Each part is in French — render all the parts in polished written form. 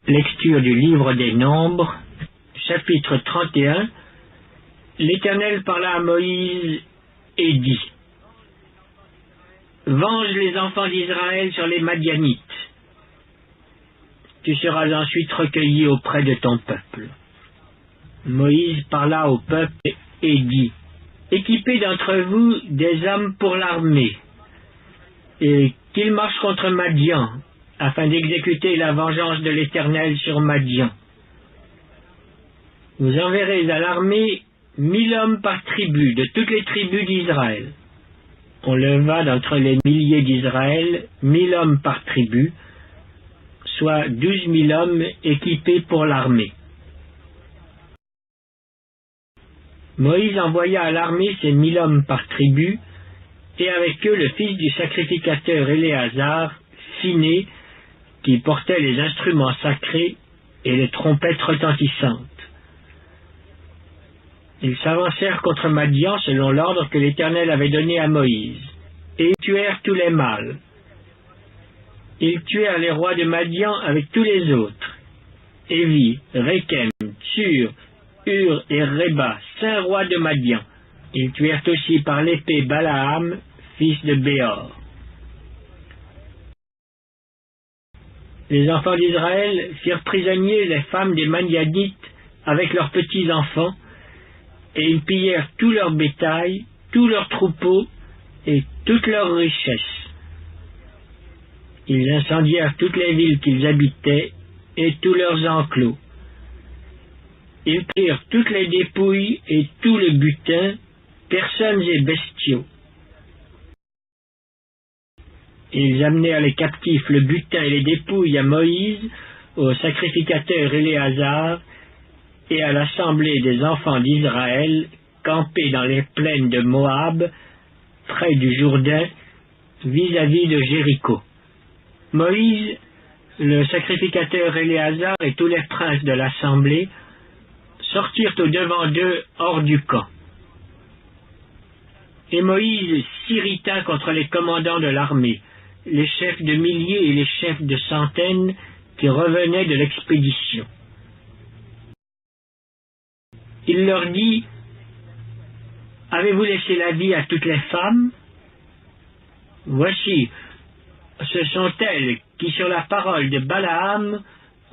Lecture du livre des Nombres, chapitre 31. L'Éternel parla à Moïse et dit: Venge les enfants d'Israël sur les Madianites. Tu seras ensuite recueilli auprès de ton peuple. Moïse parla au peuple et dit: Équipez d'entre vous des hommes pour l'armée, et qu'ils marchent contre Madian, afin d'exécuter la vengeance de l'Éternel sur Madian. Vous enverrez à l'armée 1000 hommes par tribu, de toutes les tribus d'Israël. On leva d'entre les milliers d'Israël 1000 hommes par tribu, soit 12 000 hommes équipés pour l'armée. Moïse envoya à l'armée ces 1000 hommes par tribu, et avec eux le fils du sacrificateur Éléazar, Phiné, qui portait les instruments sacrés et les trompettes retentissantes. Ils s'avancèrent contre Madian selon l'ordre que l'Éternel avait donné à Moïse, et ils tuèrent tous les mâles. Ils tuèrent les rois de Madian avec tous les autres: Évi, Rékem, Tsur, Hur et Réba, 5 rois de Madian. Ils tuèrent aussi par l'épée Balaam, fils de Béor. Les enfants d'Israël firent prisonniers les femmes des Madianites avec leurs petits-enfants, et ils pillèrent tout leur bétail, tous leurs troupeaux et toutes leurs richesses. Ils incendièrent toutes les villes qu'ils habitaient et tous leurs enclos. Ils prirent toutes les dépouilles et tout le butin, personnes et bestiaux. Ils amenèrent les captifs, le butin et les dépouilles à Moïse, au sacrificateur Éléazar, et à l'assemblée des enfants d'Israël, campés dans les plaines de Moab, près du Jourdain, vis-à-vis de Jéricho. Moïse, le sacrificateur Éléazar et tous les princes de l'assemblée sortirent au-devant d'eux hors du camp. Et Moïse s'irrita contre les commandants de l'armée, les chefs de milliers et les chefs de centaines qui revenaient de l'expédition. Il leur dit: Avez-vous laissé la vie à toutes les femmes? Voici, ce sont elles qui, sur la parole de Balaam,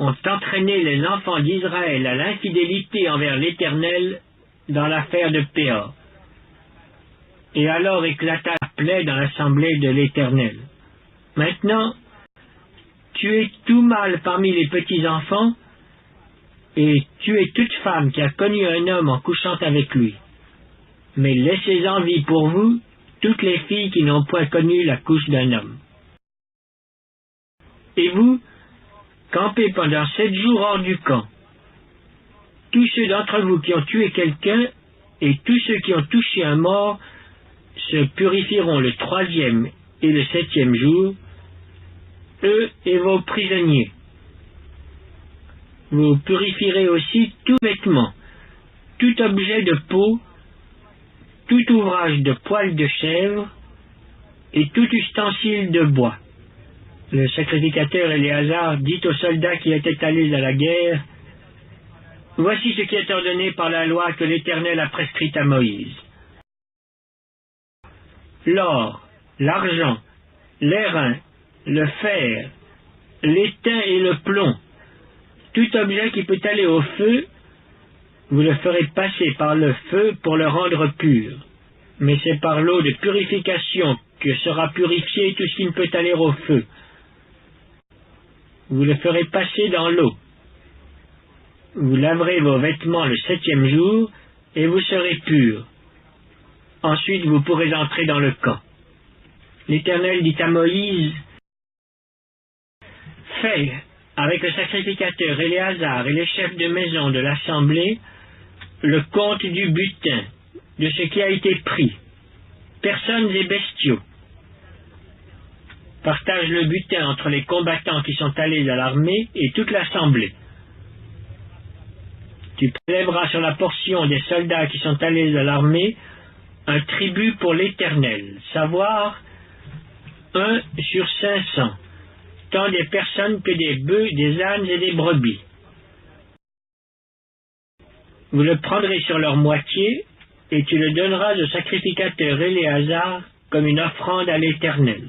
ont entraîné les enfants d'Israël à l'infidélité envers l'Éternel dans l'affaire de Péor. Et alors éclata la plaie dans l'assemblée de l'Éternel. Maintenant, tuez tout mâle parmi les petits-enfants, et tuez toute femme qui a connu un homme en couchant avec lui. Mais laissez en vie pour vous toutes les filles qui n'ont point connu la couche d'un homme. Et vous, campez pendant 7 jours hors du camp. Tous ceux d'entre vous qui ont tué quelqu'un, et tous ceux qui ont touché un mort, se purifieront le 3e et le 7e jour, eux et vos prisonniers. Vous purifierez aussi tout vêtement, tout objet de peau, tout ouvrage de poil de chèvre, et tout ustensile de bois. Le sacrificateur Éléazar dit aux soldats qui étaient allés à la guerre: Voici ce qui est ordonné par la loi que l'Éternel a prescrite à Moïse. L'or, l'argent, l'airain, le fer, l'étain et le plomb, tout objet qui peut aller au feu, vous le ferez passer par le feu pour le rendre pur. Mais c'est par l'eau de purification que sera purifié tout ce qui ne peut aller au feu. Vous le ferez passer dans l'eau. Vous laverez vos vêtements le 7e jour, et vous serez purs. Ensuite vous pourrez entrer dans le camp. L'Éternel dit à Moïse: Fais, avec le sacrificateur Éléazar et les chefs de maison de l'assemblée, le compte du butin, de ce qui a été pris, personnes et bestiaux. Partage le butin entre les combattants qui sont allés à l'armée et toute l'assemblée. Tu prélèveras sur la portion des soldats qui sont allés à l'armée un tribut pour l'Éternel, savoir 1 sur 500, tant des personnes que des bœufs, des ânes et des brebis. Vous le prendrez sur leur moitié, et tu le donneras au sacrificateur Éléazar comme une offrande à l'Éternel.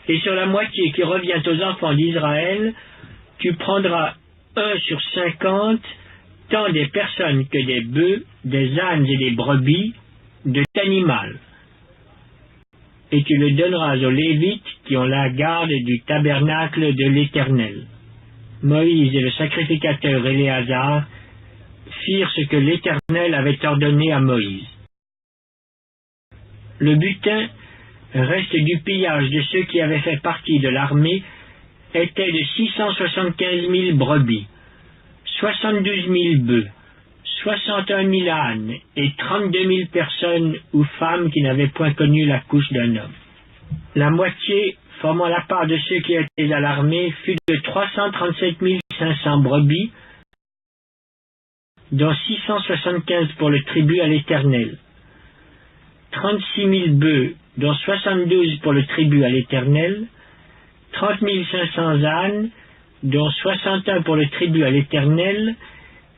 Et sur la moitié qui revient aux enfants d'Israël, tu prendras 1/50, tant des personnes que des bœufs, des ânes et des brebis, de l'animal. Et tu le donneras aux Lévites qui ont la garde du tabernacle de l'Éternel. Moïse et le sacrificateur Éléazar firent ce que l'Éternel avait ordonné à Moïse. Le butin, reste du pillage de ceux qui avaient fait partie de l'armée, était de 675 000 brebis, 72 000 bœufs, 61 000 ânes et 32 000 personnes ou femmes qui n'avaient point connu la couche d'un homme. La moitié, formant la part de ceux qui étaient à l'armée, fut de 337 500 brebis, dont 675 pour le tribut à l'Éternel, 36 000 bœufs, dont 72 pour le tribut à l'Éternel, 30 500 ânes, dont 61 pour le tribut à l'Éternel,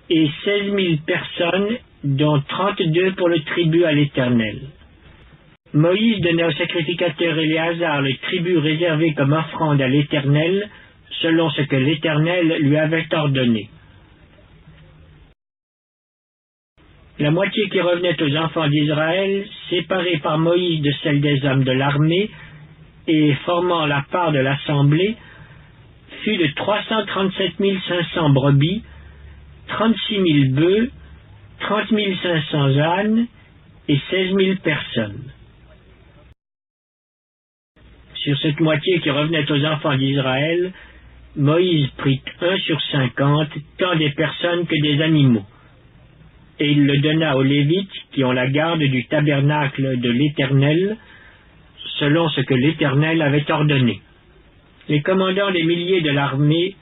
et 16 000 personnes, dont 32 pour le tribut à l'Éternel. Moïse donna au sacrificateur Éléazar le tribut réservé comme offrande à l'Éternel, selon ce que l'Éternel lui avait ordonné. La moitié qui revenait aux enfants d'Israël, séparée par Moïse de celle des hommes de l'armée, et formant la part de l'assemblée, fut de 337 500 brebis, 36 000 bœufs, 30 500 ânes et 16 000 personnes. Sur cette moitié qui revenait aux enfants d'Israël, Moïse prit 1/50, tant des personnes que des animaux. Et il le donna aux Lévites qui ont la garde du tabernacle de l'Éternel, selon ce que l'Éternel avait ordonné. Les commandants des milliers de l'armée,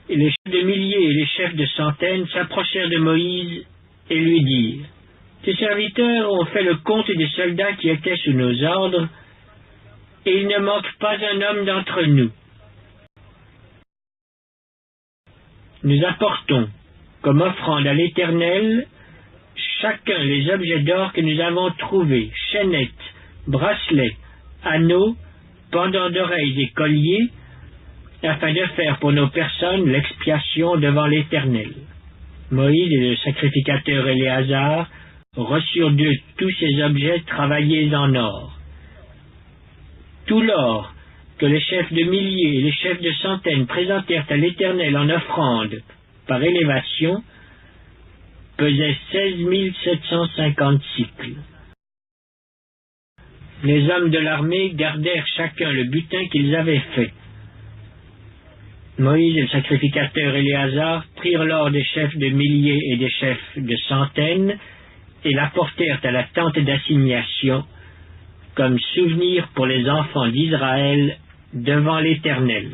les chefs de milliers et les chefs de centaines s'approchèrent de Moïse et lui dirent: « Tes serviteurs ont fait le compte des soldats qui étaient sous nos ordres, et il ne manque pas un homme d'entre nous. Nous apportons, comme offrande à l'Éternel, chacun les objets d'or que nous avons trouvés, chaînettes, bracelets, anneaux, pendants d'oreilles et colliers, afin de faire pour nos personnes l'expiation devant l'Éternel. » Moïse et le sacrificateur Éléazar reçurent d'eux tous ces objets travaillés en or. Tout l'or que les chefs de milliers et les chefs de centaines présentèrent à l'Éternel en offrande par élévation pesait 16 750 cycles. Les hommes de l'armée gardèrent chacun le butin qu'ils avaient fait. Moïse et le sacrificateur Éléazar prirent l'or des chefs de milliers et des chefs de centaines et l'apportèrent à la tente d'assignation comme souvenir pour les enfants d'Israël devant l'Éternel.